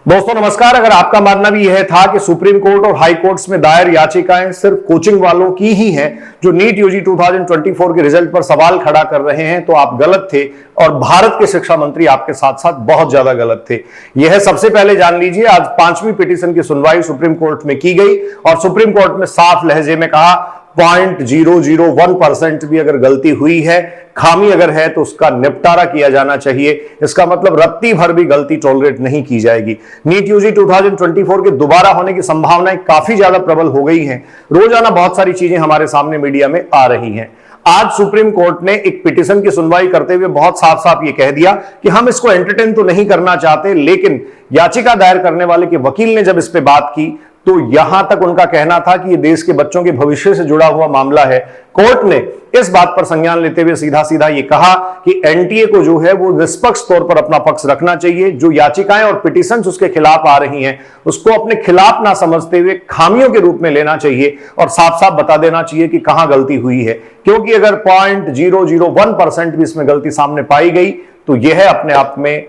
दोस्तों नमस्कार। अगर आपका मानना भी यह था कि सुप्रीम कोर्ट और हाई कोर्ट्स में दायर याचिकाएं सिर्फ कोचिंग वालों की ही हैं जो नीट यूजी 2024 के रिजल्ट पर सवाल खड़ा कर रहे हैं, तो आप गलत थे और भारत के शिक्षा मंत्री आपके साथ साथ बहुत ज्यादा गलत थे। यह सबसे पहले जान लीजिए। आज 5वीं पिटीशन की सुनवाई सुप्रीम कोर्ट में की गई और सुप्रीम कोर्ट में साफ लहजे में कहा 0.001% भी अगर गलती हुई है, खामी अगर है, तो उसका निपटारा किया जाना चाहिए। इसका मतलब रत्ती भर भी गलती टॉलरेट नहीं की जाएगी। नीट यूजी 2024 के दोबारा होने की संभावनाएं काफी ज्यादा प्रबल हो गई हैं। रोजाना बहुत सारी चीजें हमारे सामने मीडिया में आ रही हैं। आज सुप्रीम कोर्ट ने एक पिटीशन की सुनवाई करते हुए बहुत साफ साफ ये कह दिया कि हम इसको एंटरटेन तो नहीं करना चाहते, लेकिन याचिका दायर करने वाले के वकील ने जब इस पे बात की तो यहां तक उनका कहना था कि यह देश के बच्चों के भविष्य से जुड़ा हुआ मामला है। कोर्ट ने इस बात पर संज्ञान लेते हुए सीधा सीधा यह कहा कि एनटीए को जो है वो निष्पक्ष तौर पर अपना पक्ष रखना चाहिए। जो याचिकाएं और पिटीशंस उसके खिलाफ आ रही हैं उसको अपने खिलाफ ना समझते हुए खामियों के रूप में लेना चाहिए और साफ साफ बता देना चाहिए कि कहां गलती हुई है। क्योंकि अगर 0.001% भी इसमें गलती सामने पाई गई तो यह अपने आप में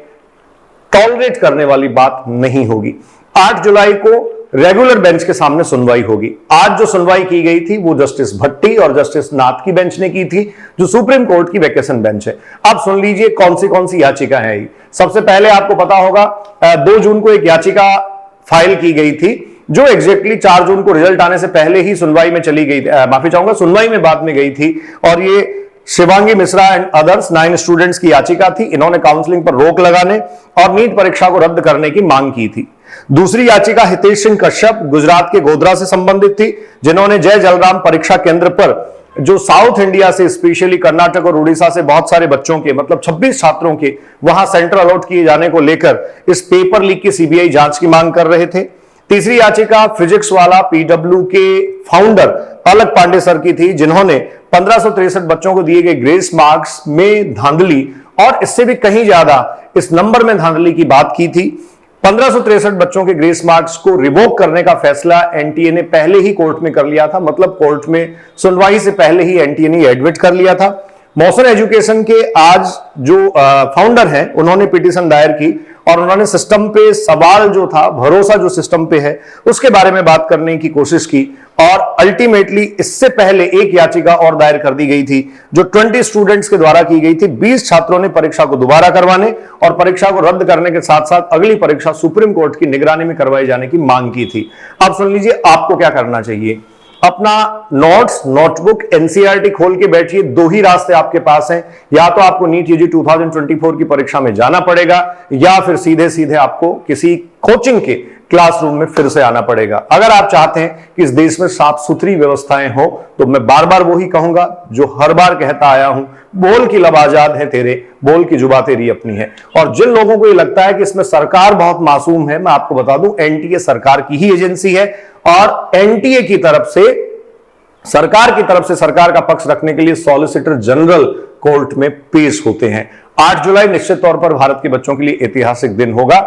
टॉलरेट करने वाली बात नहीं होगी। 8 जुलाई को रेगुलर बेंच के सामने सुनवाई होगी। आज जो सुनवाई की गई थी वो जस्टिस भट्टी और जस्टिस नाथ की बेंच ने की थी, जो सुप्रीम कोर्ट की वैकेशन बेंच है। अब सुन लीजिए कौन सी याचिका है। सबसे पहले आपको पता होगा 2 जून को एक याचिका फाइल की गई थी जो एग्जैक्टली 4 जून को रिजल्ट आने से पहले ही सुनवाई में चली गई, माफी चाहूंगा सुनवाई में बाद में गई थी। और ये Shivangi Mishra and others 9 students की याचिका थी। इन्होंने काउंसलिंग पर रोक लगाने और नीट परीक्षा को रद्द करने की मांग की थी। दूसरी याचिका हितेश सिंह कश्यप गुजरात के गोधरा से संबंधित थी, जिन्होंने जय जलराम परीक्षा केंद्र पर जो साउथ इंडिया से स्पेशली कर्नाटक और उड़ीसा से बहुत सारे बच्चों के मतलब 26 छात्रों के वहां सेंटर अलॉट किए जाने को लेकर इस पेपर लीक की सीबीआई जांच की मांग कर रहे थे। तीसरी याचिका फिजिक्स वाला पीडब्ल्यू के फाउंडर अलक पांडे सर की थी, जिन्होंने 1563 बच्चों को दिए गए ग्रेस मार्क्स में धांधली और इससे भी कहीं ज्यादा इस नंबर में धांधली की बात की थी। 1563 बच्चों के ग्रेस मार्क्स को रिवोक करने का फैसला एनटीए ने पहले ही कोर्ट में कर लिया था, मतलब कोर्ट में सुनवाई से पहले ही एनटीए ने एडमिट कर लिया था। मॉसन एजुकेशन के आज जो फाउंडर हैं उन्होंने पिटीशन दायर की और उन्होंने सिस्टम पे सवाल जो था, भरोसा जो सिस्टम पे है उसके बारे में बात करने की कोशिश की और अल्टीमेटली इससे पहले एक याचिका और दायर कर दी गई थी जो 20 स्टूडेंट्स के द्वारा की गई थी। 20 छात्रों ने परीक्षा को दोबारा करवाने और परीक्षा को रद्द करने के साथ साथ अगली परीक्षा सुप्रीम कोर्ट की निगरानी में करवाई जाने की मांग की थी। अब सुन लीजिए आपको क्या करना चाहिए। अपना नोट्स, नोटबुक, एनसीईआरटी खोल के बैठिए। 2 ही रास्ते आपके पास हैं, या तो आपको नीट यूजी 2024 की परीक्षा में जाना पड़ेगा या फिर सीधे सीधे आपको किसी कोचिंग के क्लासरूम में फिर से आना पड़ेगा। अगर आप चाहते हैं कि इस देश में साफ सुथरी व्यवस्थाएं हो तो मैं बार बार वही कहूंगा जो हर बार कहता आया हूं, बोल की लब आजाद है तेरे, बोल की जुबां तेरी अपनी है। और जिन लोगों को ये लगता है कि इसमें सरकार बहुत मासूम है, मैं आपको बता दूं एनटीए सरकार की ही एजेंसी है और एनटीए की तरफ से सरकार का पक्ष रखने के लिए सॉलिसिटर जनरल कोर्ट में पेश होते हैं। 8 जुलाई निश्चित तौर पर भारत के बच्चों के लिए ऐतिहासिक दिन होगा।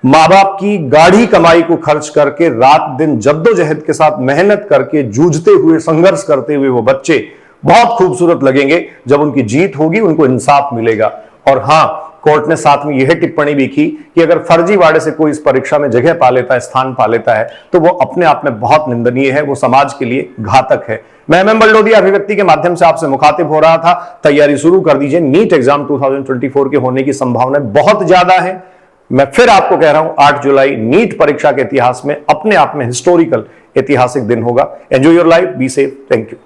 मां बाप की गाढ़ी कमाई को खर्च करके रात दिन जद्दोजहद के साथ मेहनत करके जूझते हुए, संघर्ष करते हुए वो बच्चे बहुत खूबसूरत लगेंगे। जब उनकी जीत होगी उनको इंसाफ मिलेगा। और हां, कोर्ट ने साथ में यह टिप्पणी भी की कि अगर फर्जीवाड़े से कोई इस परीक्षा में जगह पा लेता है, स्थान पा लेता है, तो वो अपने आप में बहुत निंदनीय है, वो समाज के लिए घातक है। मैं एमएम बलडोदिया अभिव्यक्ति के माध्यम से आपसे मुखातिब हो रहा था। तैयारी शुरू कर दीजिए। नीट एग्जाम 2024 के होने की संभावनाएं बहुत ज्यादा है। मैं फिर आपको कह रहा हूं 8 जुलाई नीट परीक्षा के इतिहास में अपने आप में हिस्टोरिकल ऐतिहासिक दिन होगा। Enjoy your life, be safe, thank you.